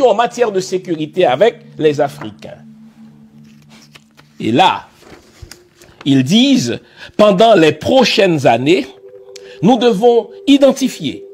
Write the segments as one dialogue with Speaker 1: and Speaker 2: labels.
Speaker 1: en matière de sécurité avec les Africains. Et là, ils disent, pendant les prochaines années, nous devons identifier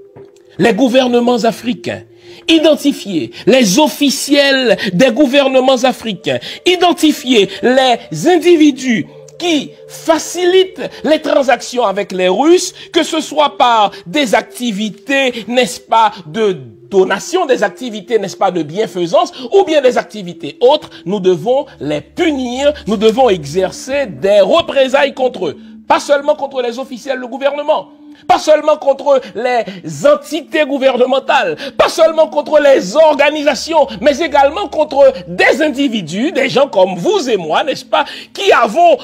Speaker 1: les gouvernements africains, identifier les officiels des gouvernements africains, identifier les individus qui facilitent les transactions avec les Russes, que ce soit par des activités, n'est-ce pas, de donation, des activités, n'est-ce pas, de bienfaisance, ou bien des activités autres. Nous devons les punir, nous devons exercer des représailles contre eux. Pas seulement contre les officiels du gouvernement, pas seulement contre les entités gouvernementales, pas seulement contre les organisations, mais également contre des individus, des gens comme vous et moi, n'est-ce pas, qui avons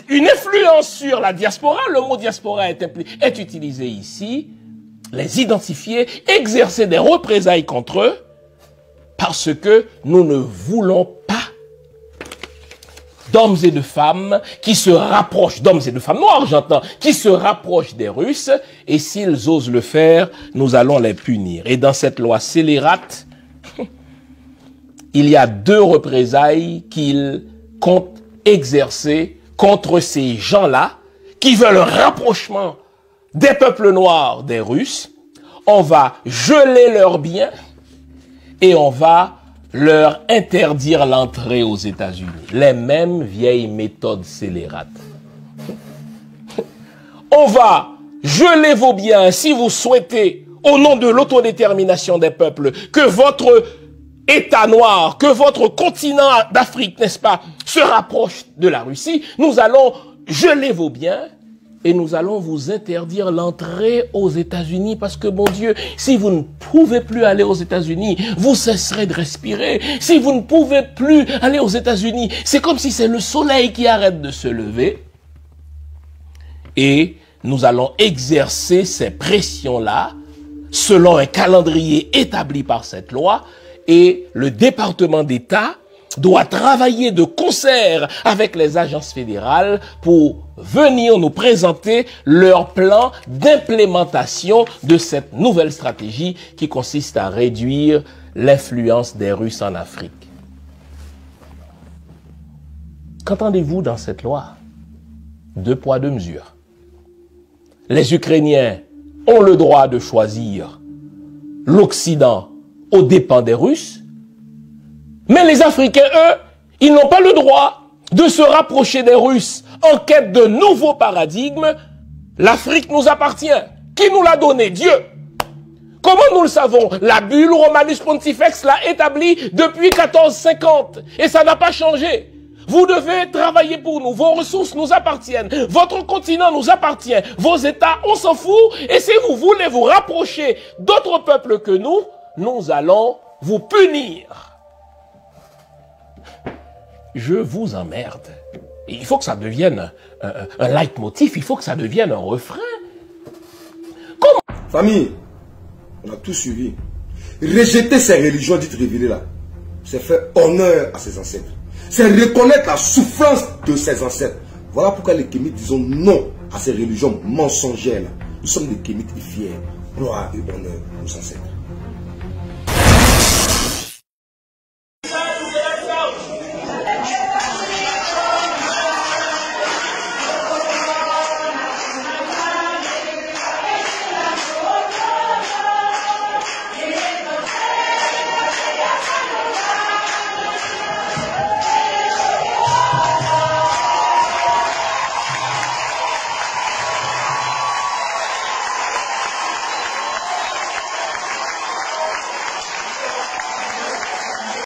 Speaker 1: une influence sur la diaspora. Le mot diaspora est utilisé ici. Les identifier, exercer des représailles contre eux, parce que nous ne voulons pas d'hommes et de femmes qui se rapprochent, d'hommes et de femmes noirs, j'entends, qui se rapprochent des Russes, et s'ils osent le faire, nous allons les punir. Et dans cette loi scélérate, il y a 2 représailles qu'ils comptent exercer contre ces gens-là, qui veulent un rapprochement des peuples noirs des Russes. On va geler leurs biens, et on va leur interdire l'entrée aux États-Unis. Les mêmes vieilles méthodes scélérates. On va geler vos biens si vous souhaitez, au nom de l'autodétermination des peuples, que votre État noir, que votre continent d'Afrique, n'est-ce pas, se rapproche de la Russie. Nous allons geler vos biens et nous allons vous interdire l'entrée aux États-Unis parce que, mon Dieu, si vous ne pouvez plus aller aux États-Unis, vous cesserez de respirer. Si vous ne pouvez plus aller aux États-Unis, c'est comme si c'est le soleil qui arrête de se lever. Et nous allons exercer ces pressions-là selon un calendrier établi par cette loi, et le département d'État doit travailler de concert avec les agences fédérales pour venir nous présenter leur plan d'implémentation de cette nouvelle stratégie qui consiste à réduire l'influence des Russes en Afrique. Qu'entendez-vous dans cette loi? 2 poids, 2 mesures. Les Ukrainiens ont le droit de choisir l'Occident aux dépens des Russes, mais les Africains, eux, ils n'ont pas le droit de se rapprocher des Russes en quête de nouveaux paradigmes. L'Afrique nous appartient. Qui nous l'a donné? Dieu. Comment nous le savons? La bulle Romanus Pontifex l'a établie depuis 1450 et ça n'a pas changé. Vous devez travailler pour nous. Vos ressources nous appartiennent. Votre continent nous appartient. Vos États, on s'en fout. Et si vous voulez vous rapprocher d'autres peuples que nous allons vous punir. Je vous emmerde. Il faut que ça devienne un leitmotiv, il faut que ça devienne un refrain. Comment?
Speaker 2: Famille, on a tout suivi. Rejeter ces religions dites révélées là, c'est faire honneur à ses ancêtres. C'est reconnaître la souffrance de ses ancêtres. Voilà pourquoi les Kémites disons non à ces religions mensongères là. Nous sommes des Kémites fiers. Gloire et honneur aux ancêtres.